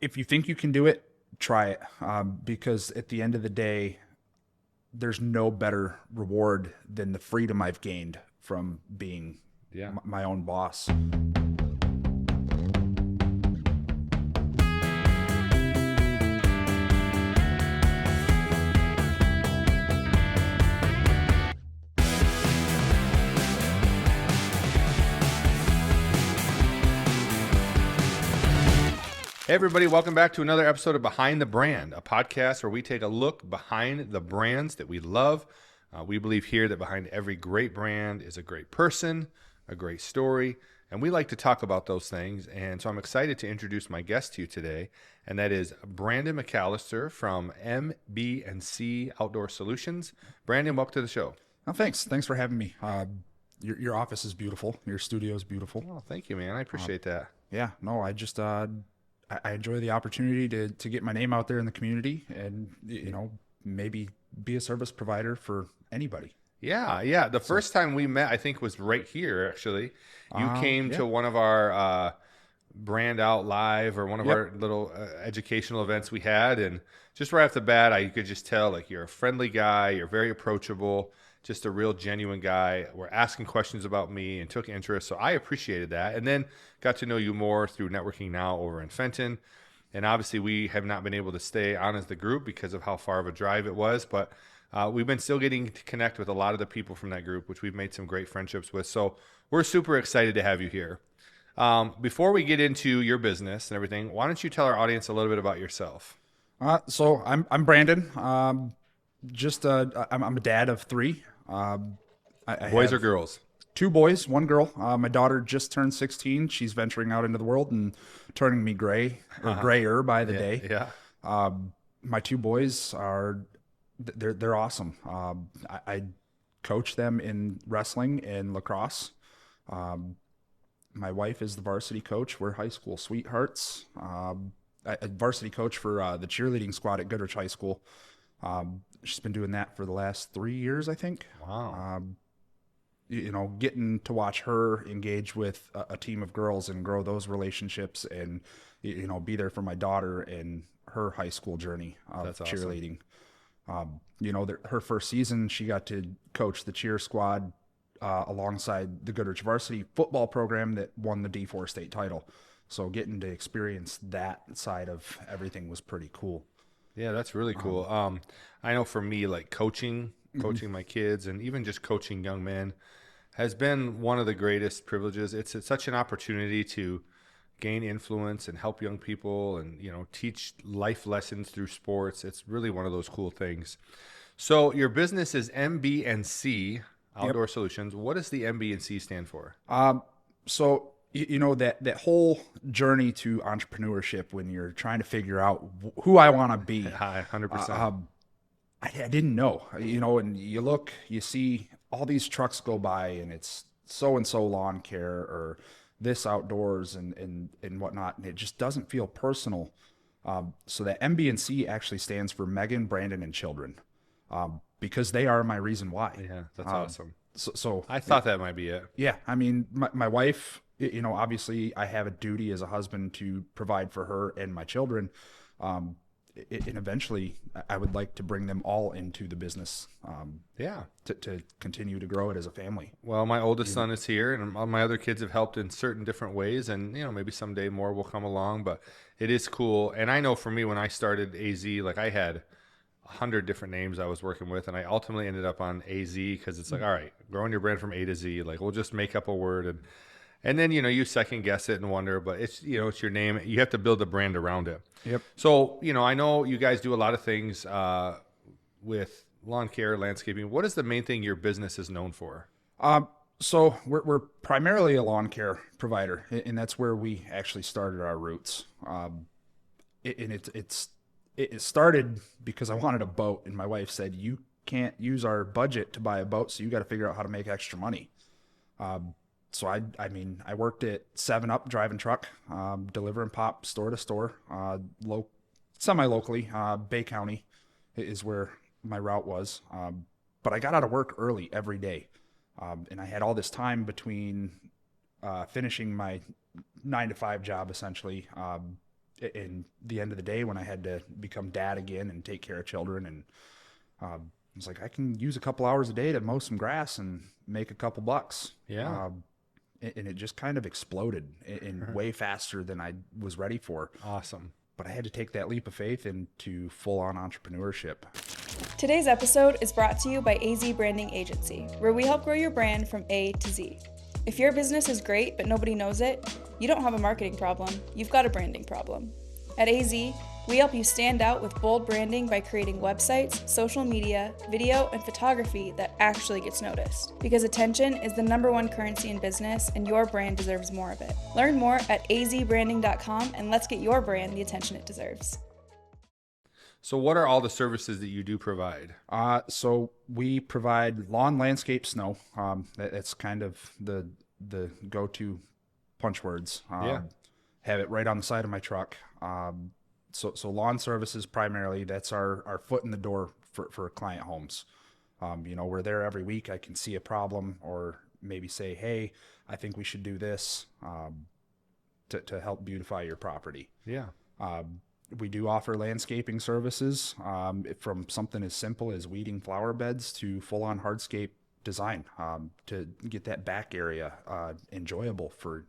if you think you can do it, try it. Because at the end of the day, there's no better reward than the freedom I've gained from being Yeah. my own boss. Hey everybody, welcome back to another episode of Behind the Brand, a podcast where we take a look behind the brands that we love. We believe here that behind every great brand is a great person, a great story, and we like to talk about those things. And so I'm excited to introduce my guest to you today, and that is Brandon McAllister from MB&C Outdoor Solutions. Brandon, welcome to the show. Oh, thanks. Thanks for having me. Your office is beautiful. Your studio is beautiful. Oh, thank you, man. I appreciate that. Yeah, no, I just I enjoy the opportunity to get my name out there in the community and, maybe be a service provider for anybody. Yeah. The first time we met, I think, was right here, actually. You came to one of our Brand Out Live or one of our little educational events we had. And just right off the bat, you could just tell, like, you're a friendly guy. You're very approachable, just a real genuine guy. We're asking questions about me and took interest. So I appreciated that. And then got to know you more through networking now over in Fenton. And obviously we have not been able to stay on as the group because of how far of a drive it was. But we've been still getting to connect with a lot of the people from that group, which we've made some great friendships with. So we're super excited to have you here. Before we get into your business and everything, why don't you tell our audience a little bit about yourself? So I'm Brandon. I'm a dad of three. I Boys have or girls? 2 boys, 1 girl. My daughter just turned 16. She's venturing out into the world and turning me grayer by the day. Yeah. My 2 boys they're awesome. I coach them in wrestling and lacrosse. My wife is the varsity coach. We're high school sweethearts. I varsity coach for the cheerleading squad at Goodrich High School. She's been doing that for the last 3 years, I think. Wow. Getting to watch her engage with a team of girls and grow those relationships and, be there for my daughter in her high school journey of That's awesome. cheerleading. Her first season, she got to coach the cheer squad alongside the Goodrich varsity football program that won the D4 state title. So getting to experience that side of everything was pretty cool. Yeah, that's really cool. I know for me, like coaching my kids and even just coaching young men has been one of the greatest privileges. It's such an opportunity to gain influence and help young people and, teach life lessons through sports. It's really one of those cool things. So your business is MB&C Outdoor Solutions. What does the MB&C stand for? So that whole journey to entrepreneurship when you're trying to figure out who I want to be. 100%. I didn't know, and you see all these trucks go by and it's so-and-so lawn care or this outdoors and whatnot. And it just doesn't feel personal. So that MB&C actually stands for Megan, Brandon, and Children, because they are my reason why. Yeah, that's awesome. So I thought that might be it. yeah, I mean, my wife, obviously I have a duty as a husband to provide for her and my children. And eventually I would like to bring them all into the business, to continue to grow it as a family. Well, my oldest son is here, and all my other kids have helped in certain different ways, and maybe someday more will come along. But it is cool, and I know for me when I started AZEE, like I had 100 different names I was working with, and I ultimately ended up on AZEE because it's like, all right, growing your brand from A to Z, like we'll just make up a word and then you second guess it and wonder, but it's it's your name. You have to build a brand around it. Yep. So I know you guys do a lot of things with lawn care, landscaping. What is the main thing your business is known for? So we're primarily a lawn care provider, and that's where we actually started our roots. It started because I wanted a boat, and my wife said, "You can't use our budget to buy a boat, so you got to figure out how to make extra money." So I worked at 7-Up driving truck, delivering pop store to store, semi-locally. Bay County is where my route was. But I got out of work early every day. And I had all this time between finishing my 9-to-5 job, essentially, in the end of the day, when I had to become dad again and take care of children, and I was like, I can use a couple hours a day to mow some grass and make a couple bucks. Yeah. And it just kind of exploded in way faster than I was ready for. Awesome. But I had to take that leap of faith into full-on entrepreneurship. Today's episode is brought to you by AZEE Branding Agency, where we help grow your brand from A to Z. If your business is great but nobody knows it, you don't have a marketing problem, you've got a branding problem. At AZEE, we help you stand out with bold branding by creating websites, social media, video, and photography that actually gets noticed. Because attention is the #1 currency in business, and your brand deserves more of it. Learn more at azeebranding.com, and let's get your brand the attention it deserves. So what are all the services that you do provide? So we provide lawn, landscape, snow. That's kind of the go-to punch words. Have it right on the side of my truck. So lawn services primarily, that's our foot in the door for client homes. We're there every week. I can see a problem or maybe say, hey, I think we should do this to help beautify your property. Yeah. We do offer landscaping services from something as simple as weeding flower beds to full-on hardscape design to get that back area enjoyable for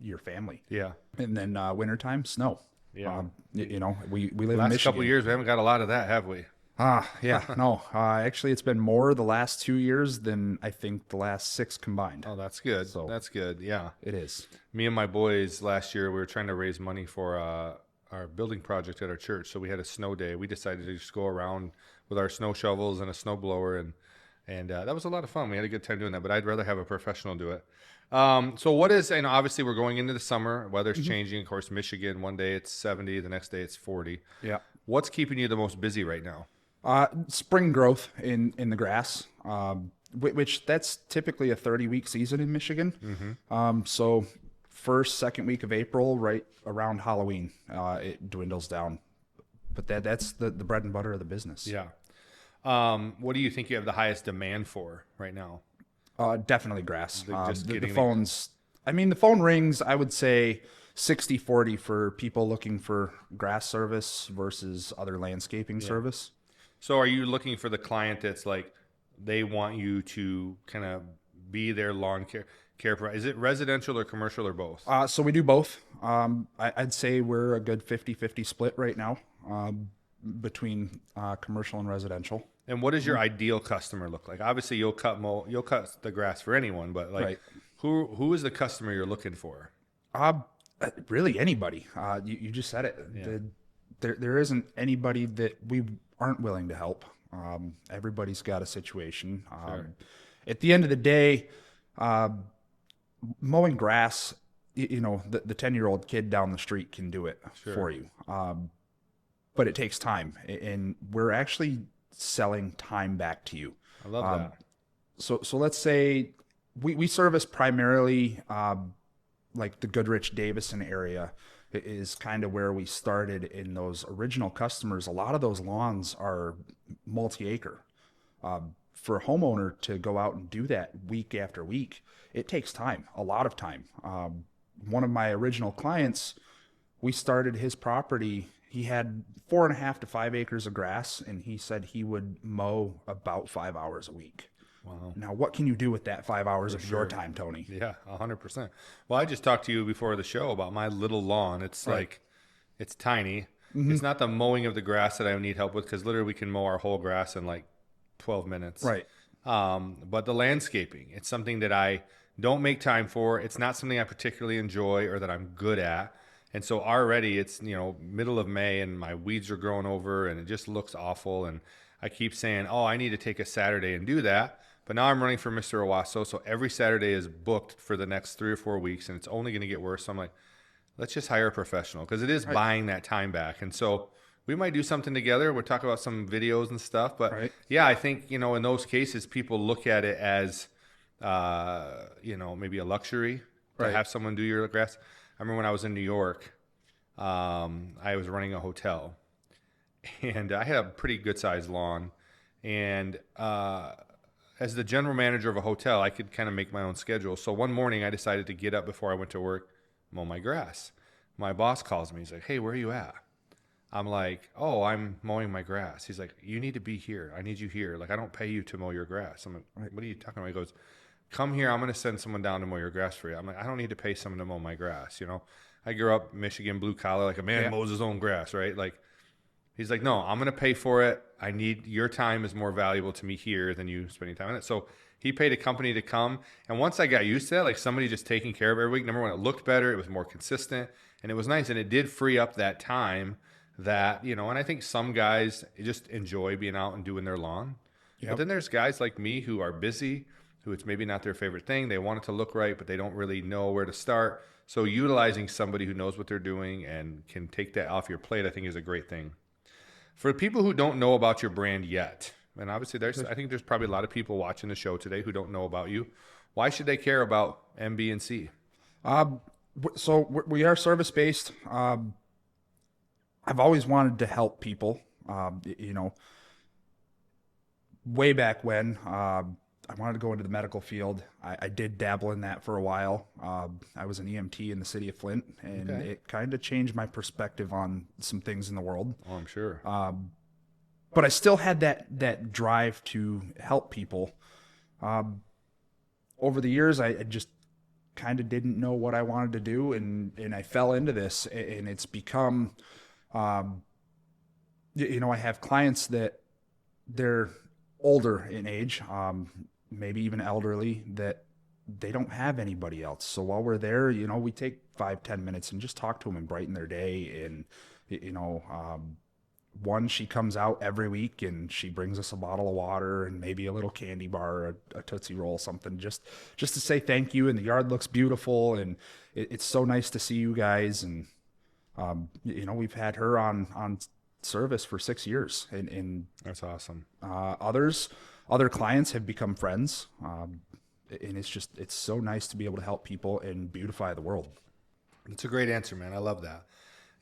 your family. Yeah. And then wintertime, snow. Yeah. We live in Last Michigan. couple of years, we haven't got a lot of that, have we? Yeah, no. Actually, it's been more the last 2 years than I think the last 6 combined. Oh, that's good. So that's good. Yeah. It is. Me and my boys last year, we were trying to raise money for our building project at our church. So we had a snow day. We decided to just go around with our snow shovels and a snow blower, and that was a lot of fun. We had a good time doing that, but I'd rather have a professional do it. So what is, and obviously we're going into the summer, weather's changing. Of course, Michigan, one day it's 70, the next day it's 40. Yeah. What's keeping you the most busy right now? Spring growth in the grass, which that's typically a 30-week season in Michigan. So first, second week of April, right around Halloween, it dwindles down. But that's the bread and butter of the business. Yeah. What do you think you have the highest demand for right now? Definitely grass. The phones, the phone rings, I would say 60-40 for people looking for grass service versus other landscaping service. So are you looking for the client that's like, they want you to kind of be their lawn care provider? Is it residential or commercial or both? So we do both. I'd say we're a good 50-50 split right now between commercial and residential. And what does your ideal customer look like? Obviously, you'll cut the grass for anyone, but like, Right. who is the customer you're looking for? Really anybody. You just said it. Yeah. There isn't anybody that we aren't willing to help. Everybody's got a situation. Sure. At the end of the day, mowing grass, the 10-year-old kid down the street can do it for you. But it takes time, and we're actually selling time back to you. I love that. So let's say we service primarily like the Goodrich, Davison area is kind of where we started in those original customers. A lot of those lawns are multi-acre. For a homeowner to go out and do that week after week, it takes time, a lot of time. One of my original clients, we started his property. He had 4.5 to 5 acres of grass, and he said he would mow about 5 hours a week. Wow. Now, what can you do with that 5 hours of your time, Tony? Yeah, 100%. Well, I just talked to you before the show about my little lawn. It's like, it's tiny. It's not the mowing of the grass that I need help with, because literally we can mow our whole grass in like 12 minutes. Right. But the landscaping, it's something that I don't make time for. It's not something I particularly enjoy or that I'm good at. And so already it's, middle of May and my weeds are growing over and it just looks awful. And I keep saying, I need to take a Saturday and do that. But now I'm running for Mr. Owasso. So every Saturday is booked for the next 3 or 4 weeks, and it's only going to get worse. So I'm like, let's just hire a professional, because it is buying that time back. And so we might do something together. We'll talk about some videos and stuff. But yeah, I think, in those cases, people look at it as, maybe a luxury to have someone do your grass. I remember when I was in New York, I was running a hotel, and I had a pretty good sized lawn. And as the general manager of a hotel, I could kind of make my own schedule. So one morning I decided to get up before I went to work, mow my grass. my boss calls me. He's like, "Hey, where are you at?" I'm like, "Oh, I'm mowing my grass." He's like, "You need to be here. I need you here. Like, I don't pay you to mow your grass." I'm like, "What are you talking about?" He goes, "Come here. I'm going to send someone down to mow your grass for you." I'm like, "I don't need to pay someone to mow my grass." I grew up Michigan, blue collar, like a man mows his own grass, right? Like, he's like, "No, I'm going to pay for it. I need your time is more valuable to me here than you spending time on it." So he paid a company to come. And once I got used to that, like somebody just taking care of it every week, number one, it looked better. It was more consistent and it was nice. And it did free up that time that, and I think some guys just enjoy being out and doing their lawn. Yep. But then there's guys like me who are busy, who it's maybe not their favorite thing. They want it to look right, but they don't really know where to start. So utilizing somebody who knows what they're doing and can take that off your plate, I think is a great thing. For people who don't know about your brand yet, and obviously I think there's probably a lot of people watching the show today who don't know about you. Why should they care about MB&C? So we are service-based. I've always wanted to help people. Way back when, I wanted to go into the medical field. I did dabble in that for a while. I was an EMT in the city of Flint, and it kind of changed my perspective on some things in the world. Oh, I'm sure. But I still had that drive to help people. Over the years, I just kind of didn't know what I wanted to do, and I fell into this, and it's become, I have clients that they're older in age, maybe even elderly, that they don't have anybody else. So while we're there, we take 5-10 minutes and just talk to them and brighten their day. And, one, she comes out every week and she brings us a bottle of water and maybe a little candy bar, a Tootsie Roll, something just to say thank you. And the yard looks beautiful, and it's so nice to see you guys. And, we've had her on service for 6 years, and that's awesome. Other clients have become friends, and it's so nice to be able to help people and beautify the world. It's a great answer, man. I love that.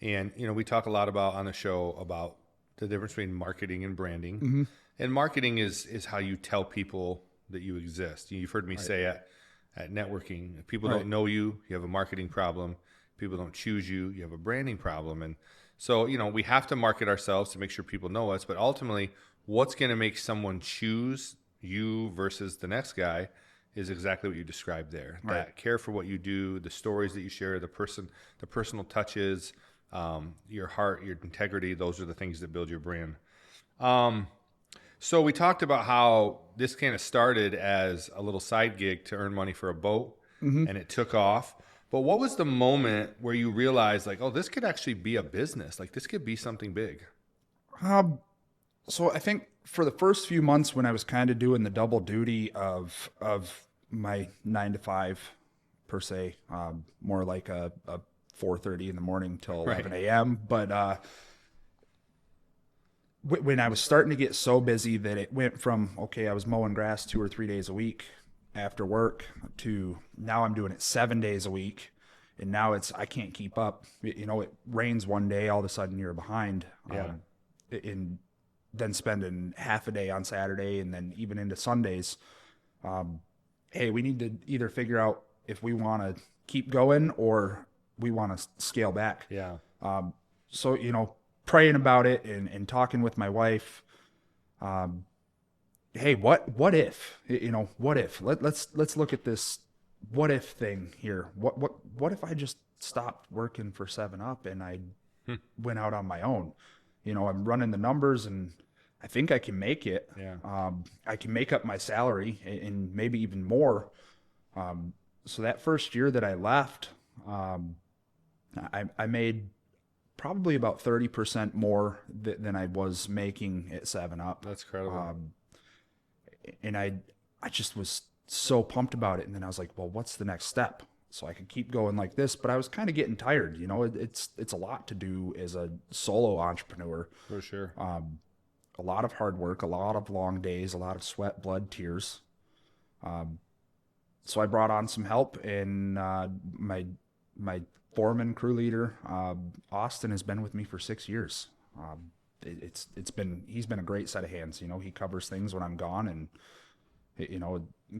And we talk a lot on the show about the difference between marketing and branding. Mm-hmm. And marketing is how you tell people that you exist. You've heard me say at networking, if people don't know you, you have a marketing problem. People don't choose you, you have a branding problem. And so, we have to market ourselves to make sure people know us, but ultimately what's going to make someone choose you versus the next guy is exactly what you described there. Right. That care for what you do, the stories that you share, the personal touches, your heart, your integrity, those are the things that build your brand. So we talked about how this kind of started as a little side gig to earn money for a boat, and it took off. But what was the moment where you realized, like, oh, this could actually be a business? Like, this could be something big? So I think for the first few months when I was kind of doing the double duty of my 9 to 5 per se, more like a 4:30 in the morning till 11 a.m. But when I was starting to get so busy that it went from, I was mowing grass 2 or 3 days a week after work to now I'm doing it 7 days a week. And now I can't keep up. It rains one day, all of a sudden you're behind. And then spending half a day on Saturday and then even into Sundays. Hey, we need to either figure out if we want to keep going or we want to scale back. Yeah. So, praying about it and talking with my wife, hey, what if, what if, let's look at this what if thing here. What if I just stopped working for 7-Up and I went out on my own? I'm running the numbers and I think I can make it. Yeah. I can make up my salary and maybe even more. So that first year that I left, I made probably about 30% more than I was making at 7-Up. That's incredible. And I just was so pumped about it. And then I was like, well, what's the next step? So I could keep going like this, but I was kind of getting tired. It's a lot to do as a solo entrepreneur. For sure. A lot of hard work, a lot of long days, a lot of sweat, blood, tears. So I brought on some help, and my foreman, crew leader, Austin, has been with me for 6 years. He's been a great set of hands. He covers things when I'm gone, and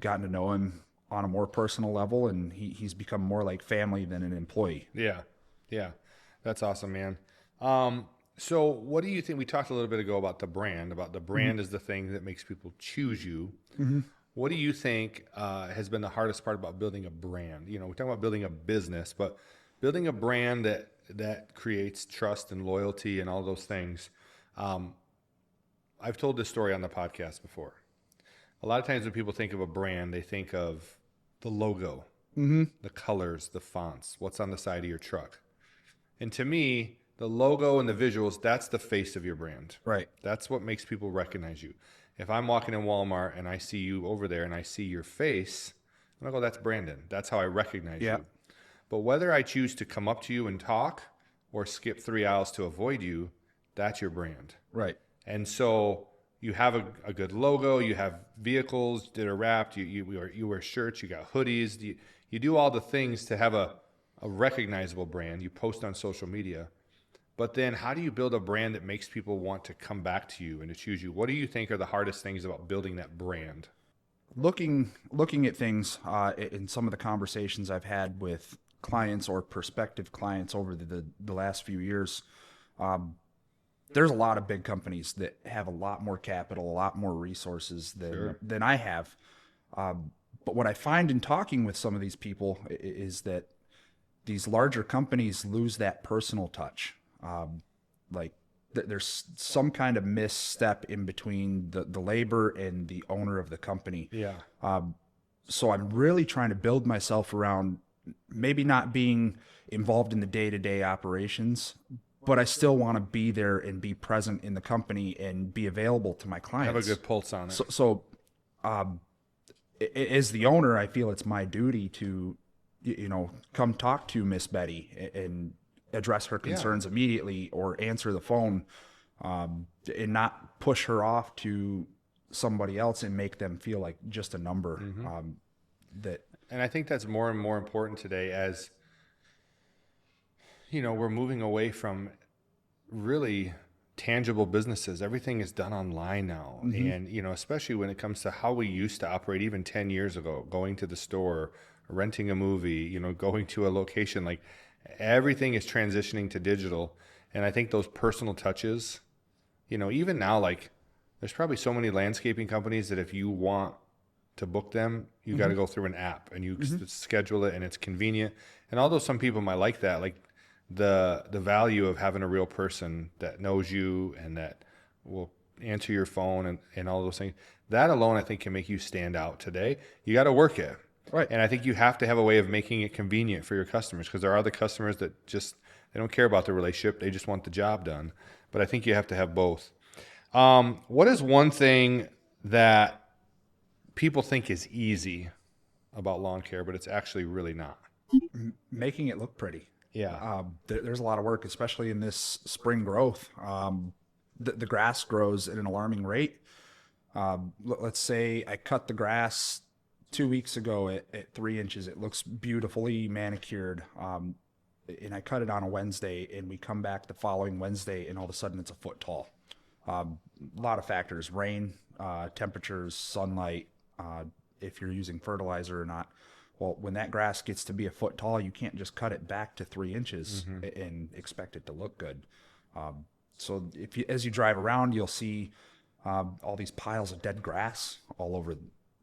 gotten to know him on a more personal level, and he's become more like family than an employee. Yeah. That's awesome, man. So what do you think? We talked a little bit ago about the brand, is the thing that makes people choose you. What do you think has been the hardest part about building a brand? You know, we're talking about building a business, but building a brand that creates trust and loyalty and all those things. I've told this story on the podcast before. A lot of times when people think of a brand, they think of the logo, the colors, the fonts, what's on the side of your truck. And to me, the logo and the visuals, that's the face of your brand. Right. That's what makes people recognize you. If I'm walking in Walmart and I see you over there and I see your face, I'm going to go, that's Brandon. That's how I recognize you. But whether I choose to come up to you and talk or skip 3 aisles to avoid you, that's your brand. Right. And so you have a good logo, you have vehicles that are wrapped, you wear shirts, you got hoodies, you do all the things to have a recognizable brand. You post on social media. But then how do you build a brand that makes people want to come back to you and to choose you? What do you think are the hardest things about building that brand? Looking at things in some of the conversations I've had with clients or prospective clients over the last few years, there's a lot of big companies that have a lot more capital, a lot more resources than I have. But what I find in talking with some of these people is that these larger companies lose that personal touch. Like there's some kind of misstep in between the labor and the owner of the company. Yeah. So I'm really trying to build myself around maybe not being involved in the day-to-day operations, but I still want to be there and be present in the company and be available to my clients. Have a good pulse on it. So as the owner, I feel it's my duty to, come talk to Miss Betty and address her concerns immediately or answer the phone, and not push her off to somebody else and make them feel like just a number. And I think that's more and more important today as, we're moving away from really tangible businesses. Everything is done online now. And, especially when it comes to how we used to operate even 10 years ago, going to the store, renting a movie, going to a location, like everything is transitioning to digital. And I think those personal touches, even now, like there's probably so many landscaping companies that if you want to book them, you got to go through an app and you schedule it and it's convenient. And although some people might like that, like the value of having a real person that knows you and that will answer your phone and all those things, that alone I think can make you stand out today. You got to work it. Right. And I think you have to have a way of making it convenient for your customers, because there are the customers that they don't care about the relationship. They just want the job done. But I think you have to have both. What is one thing that people think is easy about lawn care, but it's actually really not? Making it look pretty. Yeah. There's a lot of work, especially in this spring growth. The grass grows at an alarming rate. Let's say I cut the grass 2 weeks ago at 3 inches. It looks beautifully manicured. And I cut it on a Wednesday, and we come back the following Wednesday, and all of a sudden it's a foot tall. A lot of factors: rain, temperatures, sunlight, if you're using fertilizer or not. Well, when that grass gets to be a foot tall, you can't just cut it back to 3 inches and expect it to look good. So as you drive around, you'll see all these piles of dead grass all over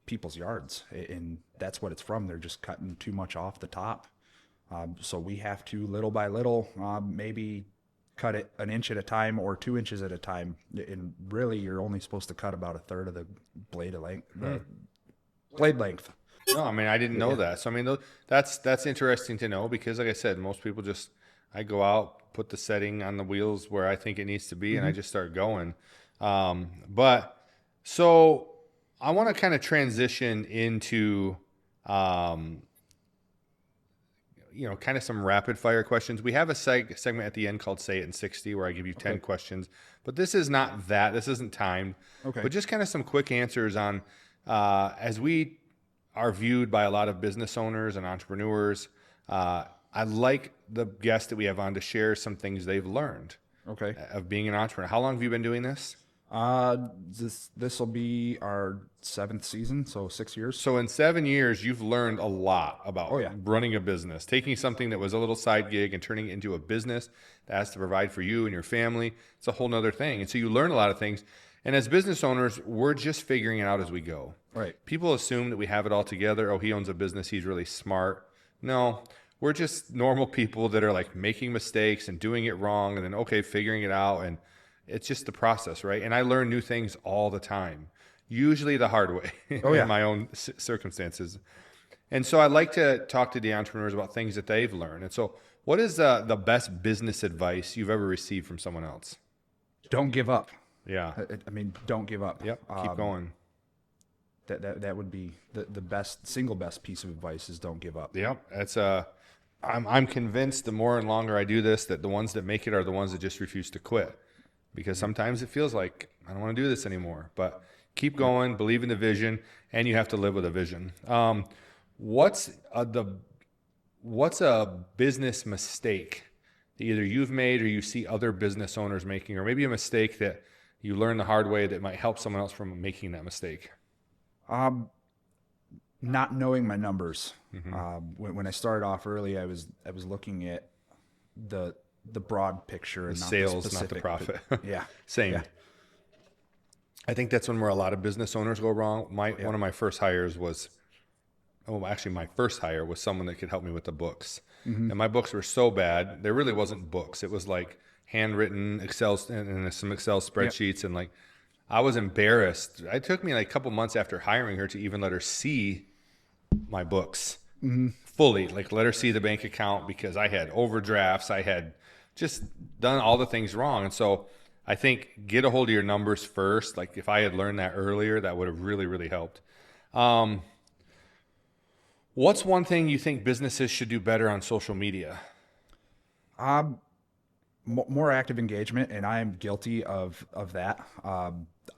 people's yards, and that's what it's from. They're just cutting too much off the top. So we have to, little by little, maybe cut it an inch at a time or 2 inches at a time. And really, you're only supposed to cut about a third of the blade length. No, I mean, I didn't know that. So, I mean, that's interesting to know, because like I said, most people I go out, put the setting on the wheels where I think it needs to be, and I just start going. But so I want to kind of transition into, kind of some rapid fire questions. We have a segment at the end called Say It in 60, where I give you 10 questions, but this is not that. This isn't timed. Okay. But just kind of some quick answers on, as we are viewed by a lot of business owners and entrepreneurs, I'd like the guests that we have on to share some things they've learned Okay. of being an entrepreneur. How long have you been doing this? This will be our 7th season, so 6 years. So in 7 years, you've learned a lot about Oh, yeah. running a business, taking something that was a little side gig and turning it into a business that has to provide for you and your family. It's a whole nother thing. And so you learn a lot of things. And as business owners, we're just figuring it out as we go. Right. People assume that we have it all together. Oh, he owns a business. He's really smart. No, we're just normal people that are like making mistakes and doing it wrong and then, okay, figuring it out. And it's just the process, right? And I learn new things all the time, usually the hard way in my own circumstances. And so I like to talk to the entrepreneurs about things that they've learned. And so what is the best business advice you've ever received from someone else? Don't give up. Yeah. I mean, don't give up. Yep. Keep going. That would be the single best piece of advice is don't give up. Yep. That's I'm convinced the more and longer I do this, that the ones that make it are the ones that just refuse to quit. Because sometimes it feels like I don't want to do this anymore, but keep going, believe in the vision, and you have to live with a vision. What's a business mistake that either you've made or you see other business owners making, or maybe a mistake that you learn the hard way that might help someone else from making that mistake? Not knowing my numbers. When I started off early, I was looking at the broad picture and not sales, the specific, not the profit. Yeah. Same. Yeah. I think that's where a lot of business owners go wrong. One of my first hires was, my first hire was someone that could help me with the books. And my books were so bad, there really wasn't books. It was like handwritten Excel and some Excel spreadsheets. And like, I was embarrassed. It took me like a couple months after hiring her to even let her see my books fully, like let her see the bank account, because I had overdrafts. I had just done all the things wrong. And so I think get a hold of your numbers first. Like if I had learned that earlier, that would have really, really helped. What's one thing you think businesses should do better on social media? More active engagement, and I am guilty of that.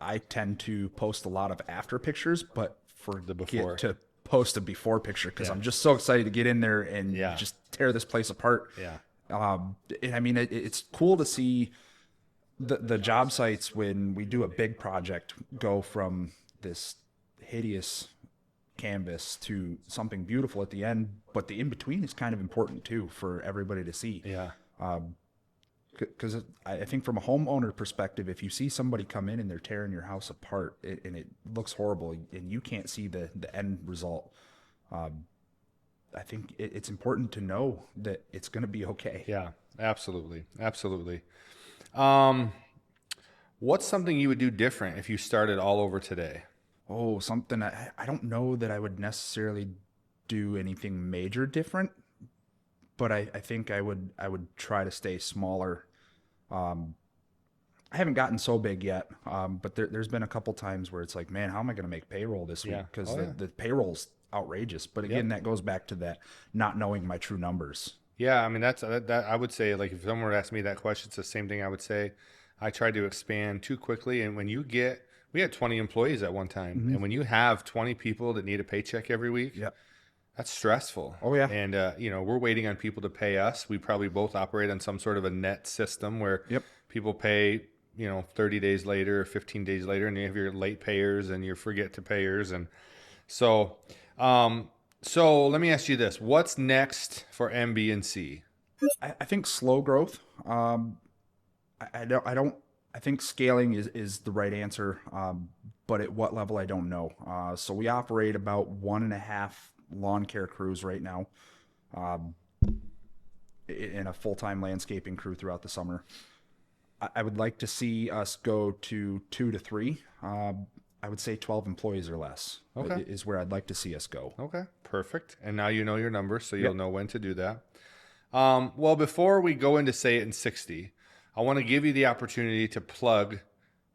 I tend to post a lot of after pictures, but forget to post a before picture because I'm just so excited to get in there and just tear this place apart. Yeah. And I mean, it's cool to see the job sites when we do a big project go from this hideous canvas to something beautiful at the end, but the in between is kind of important too for everybody to see. Yeah. Because I think from a homeowner perspective, if you see somebody come in and they're tearing your house apart and it looks horrible and you can't see the end result, I think it's important to know that it's going to be okay. Yeah, absolutely. Absolutely. What's something you would do different if you started all over today? Oh, something I don't know that I would necessarily do anything major different, but I think I would try to stay smaller. I haven't gotten so big yet, but there's been a couple times where it's like, man, how am I going to make payroll this week? Because the payroll's outrageous. But again, that goes back to that not knowing my true numbers. Yeah, I mean that I would say, like if someone were to ask me that question, it's the same thing I would say. I tried to expand too quickly, and when we had 20 employees at one time, and when you have 20 people that need a paycheck every week, that's stressful. Oh yeah. And we're waiting on people to pay us. We probably both operate on some sort of a net system where people pay 30 days later or 15 days later, and you have your late payers and your forget to payers. And so let me ask you this: what's next for MB&C? I think slow growth. I think scaling is the right answer, but at what level I don't know. So we operate about 1.5 lawn care crews right now, in a full-time landscaping crew throughout the summer. I would like to see us go to 2 to 3. I would say 12 employees or less is where I'd like to see us go. Okay, perfect. And now you know your numbers, so you'll know when to do that. Well, before we go into Say It in 60, I want to give you the opportunity to plug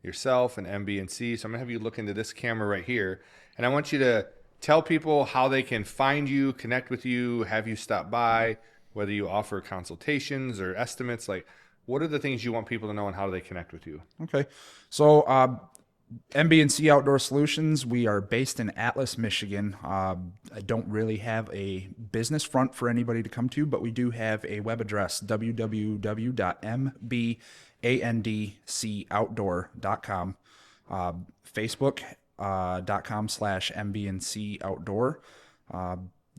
yourself and MB&C. So I'm going to have you look into this camera right here, and I want you to tell people how they can find you, connect with you, have you stop by, whether you offer consultations or estimates. Like, what are the things you want people to know, and how do they connect with you? Okay. So MB&C Outdoor Solutions, we are based in Atlas, Michigan. I don't really have a business front for anybody to come to, but we do have a web address, www.mbandc ANDCOutdoor.com. Facebook.com/MB&C Outdoor.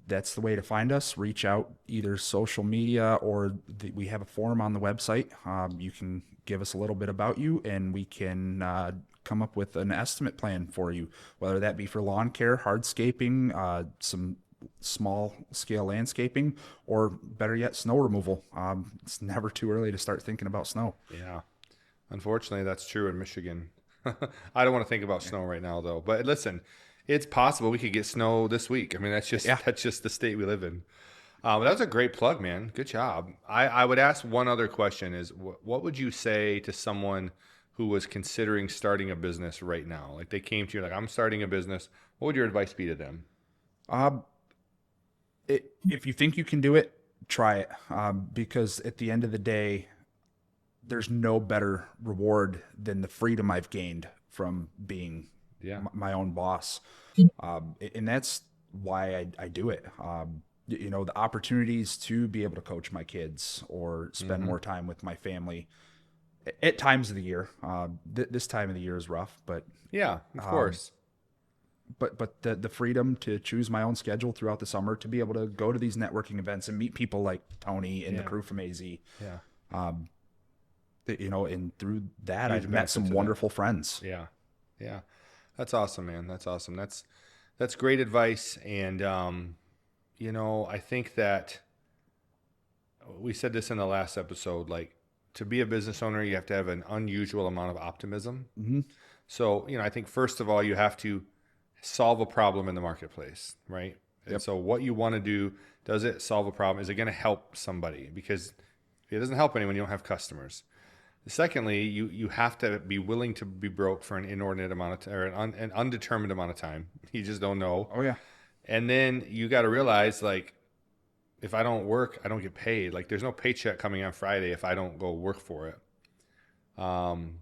That's the way to find us. Reach out either social media or we have a form on the website. You can give us a little bit about you, and we can come up with an estimate plan for you, whether that be for lawn care, hardscaping, some small scale landscaping, or better yet, snow removal. It's never too early to start thinking about snow. Yeah. Unfortunately, that's true in Michigan. I don't want to think about snow right now, though. But listen, it's possible we could get snow this week. I mean, that's just the state we live in. That was a great plug, man. Good job. I would ask one other question: is what would you say to someone who was considering starting a business right now? Like they came to you, like I'm starting a business. What would your advice be to them? If you think you can do it, try it. Because at the end of the day, there's no better reward than the freedom I've gained from being my own boss. And that's why I do it. The opportunities to be able to coach my kids or spend more time with my family at times of the year. This time of the year is rough, but yeah, of course. But the freedom to choose my own schedule throughout the summer, to be able to go to these networking events and meet people like Tony and the crew from AZEE. Yeah. And through that, I've met some wonderful friends. Yeah. Yeah. That's awesome, man. That's awesome. That's great advice. And, I think that we said this in the last episode, like to be a business owner, you have to have an unusual amount of optimism. Mm-hmm. So, I think first of all, you have to solve a problem in the marketplace, right? Yep. And so what you want to do, does it solve a problem? Is it going to help somebody? Because if it doesn't help anyone, you don't have customers. Secondly, you have to be willing to be broke for an inordinate amount of time, or an undetermined amount of time. You just don't know. Oh, yeah. And then you got to realize, like, if I don't work, I don't get paid. Like, there's no paycheck coming on Friday if I don't go work for it. And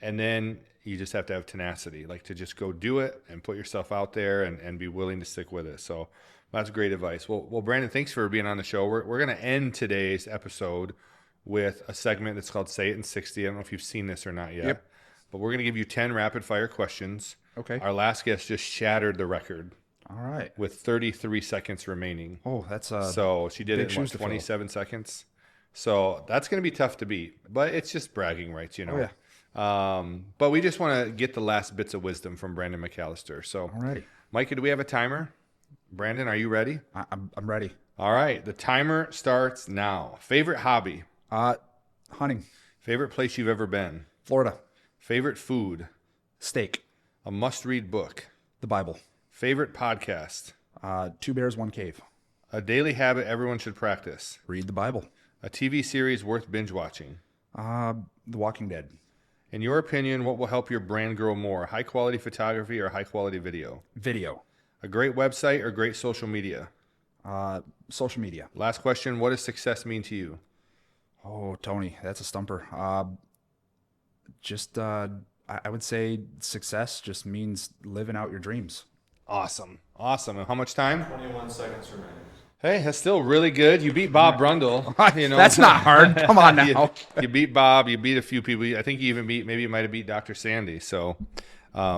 then you just have to have tenacity, like to just go do it and put yourself out there and be willing to stick with it. So that's great advice. Well, Brandon, thanks for being on the show. We're going to end today's episode with a segment that's called Say It in 60. I don't know if you've seen this or not yet, but we're going to give you 10 rapid fire questions. Okay. Our last guest just shattered the record. All right. With 33 seconds remaining. Oh, that's so she did it in 27 seconds. So that's going to be tough to beat, but it's just bragging rights, Oh, yeah. But we just want to get the last bits of wisdom from Brandon McAllister. So, alrighty. Micah, do we have a timer? Brandon, are you ready? I'm ready. All right. The timer starts now. Favorite hobby? Hunting. Favorite place you've ever been? Florida. Favorite food? Steak. A must-read book? The Bible. Favorite podcast? 2 Bears, 1 Cave. A daily habit everyone should practice? Read the Bible. A TV series worth binge watching? The Walking Dead. In your opinion, what will help your brand grow more? High-quality photography or high-quality video? Video. A great website or great social media? Social media. Last question, what does success mean to you? Oh, Tony, that's a stumper. I would say success just means living out your dreams. Awesome. And how much time? 21 seconds remaining. Hey, that's still really good. You beat Bob Brundle. That's not hard. Come on now. You beat Bob. You beat a few people. I think you even maybe you might have beat Dr. Sandy. So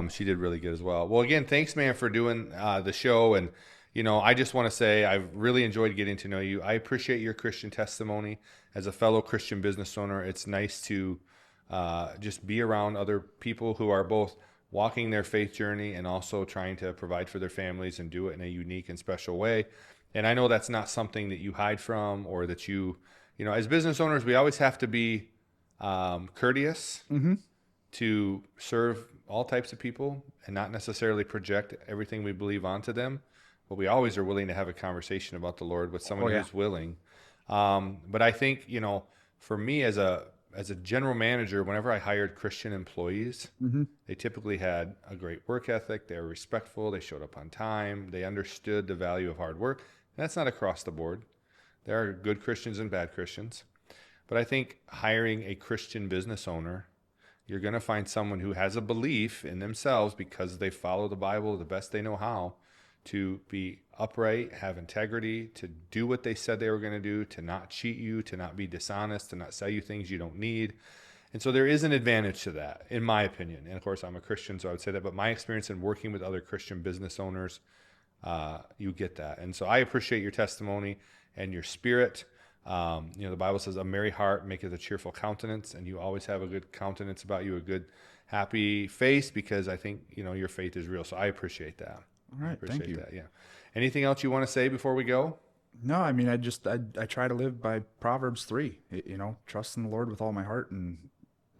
she did really good as well. Well, again, thanks, man, for doing the show. And, I just want to say I've really enjoyed getting to know you. I appreciate your Christian testimony. As a fellow Christian business owner, it's nice to just be around other people who are both walking their faith journey and also trying to provide for their families and do it in a unique and special way. And I know that's not something that you hide from, or that as business owners, we always have to be courteous to serve all types of people and not necessarily project everything we believe onto them. But we always are willing to have a conversation about the Lord with someone who's willing. But I think, for me as a general manager, whenever I hired Christian employees, they typically had a great work ethic. They were respectful. They showed up on time. They understood the value of hard work. And that's not across the board. There are good Christians and bad Christians. But I think hiring a Christian business owner, you're going to find someone who has a belief in themselves because they follow the Bible the best they know how, to be upright, have integrity, to do what they said they were going to do, to not cheat you, to not be dishonest, to not sell you things you don't need. And so there is an advantage to that, in my opinion. And of course, I'm a Christian, so I would say that. But my experience in working with other Christian business owners, you get that. And so I appreciate your testimony and your spirit. The Bible says, a merry heart maketh a cheerful countenance, and you always have a good countenance about you, a good, happy face, because I think, your faith is real. So I appreciate that. All right. Thank you. Yeah. Anything else you want to say before we go? No, I mean, I try to live by Proverbs 3, trust in the Lord with all my heart and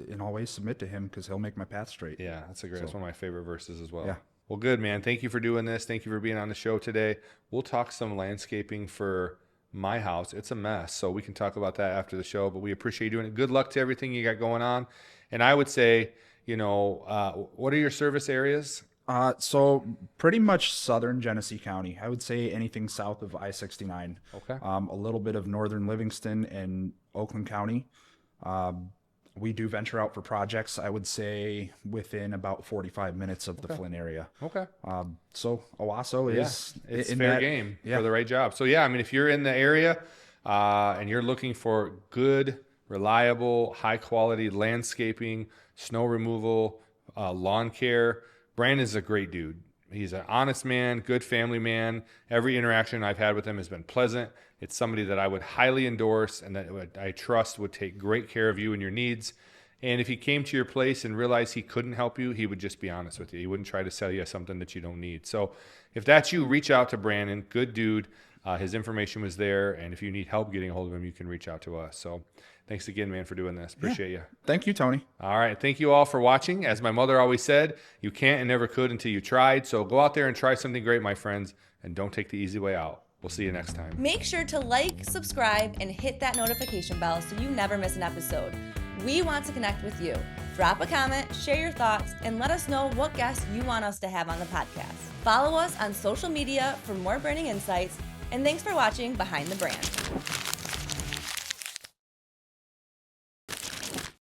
in all ways submit to him because he'll make my path straight. Yeah, that's one of my favorite verses as well. Yeah. Well, good, man. Thank you for doing this. Thank you for being on the show today. We'll talk some landscaping for my house. It's a mess, so we can talk about that after the show, but we appreciate you doing it. Good luck to everything you got going on. And I would say, what are your service areas? So pretty much southern Genesee County. I would say anything south of I-69. Okay. A little bit of northern Livingston and Oakland County. We do venture out for projects, I would say, within about 45 minutes of the Flint area. Okay. So Owasso is it's in fair that game yeah. for the right job. So yeah, I mean, if you're in the area and you're looking for good, reliable, high quality landscaping, snow removal, lawn care, Brandon's a great dude. He's an honest man, good family man. Every interaction I've had with him has been pleasant. It's somebody that I would highly endorse and that I trust would take great care of you and your needs. And if he came to your place and realized he couldn't help you, he would just be honest with you. He wouldn't try to sell you something that you don't need. So if that's you, reach out to Brandon. Good dude. His information was there. And if you need help getting a hold of him, you can reach out to us. So thanks again, man, for doing this. Appreciate you. Thank you, Tony. All right. Thank you all for watching. As my mother always said, you can't and never could until you tried. So go out there and try something great, my friends, and don't take the easy way out. We'll see you next time. Make sure to like, subscribe, and hit that notification bell so you never miss an episode. We want to connect with you. Drop a comment, share your thoughts, and let us know what guests you want us to have on the podcast. Follow us on social media for more branding insights, and thanks for watching Behind the Brand.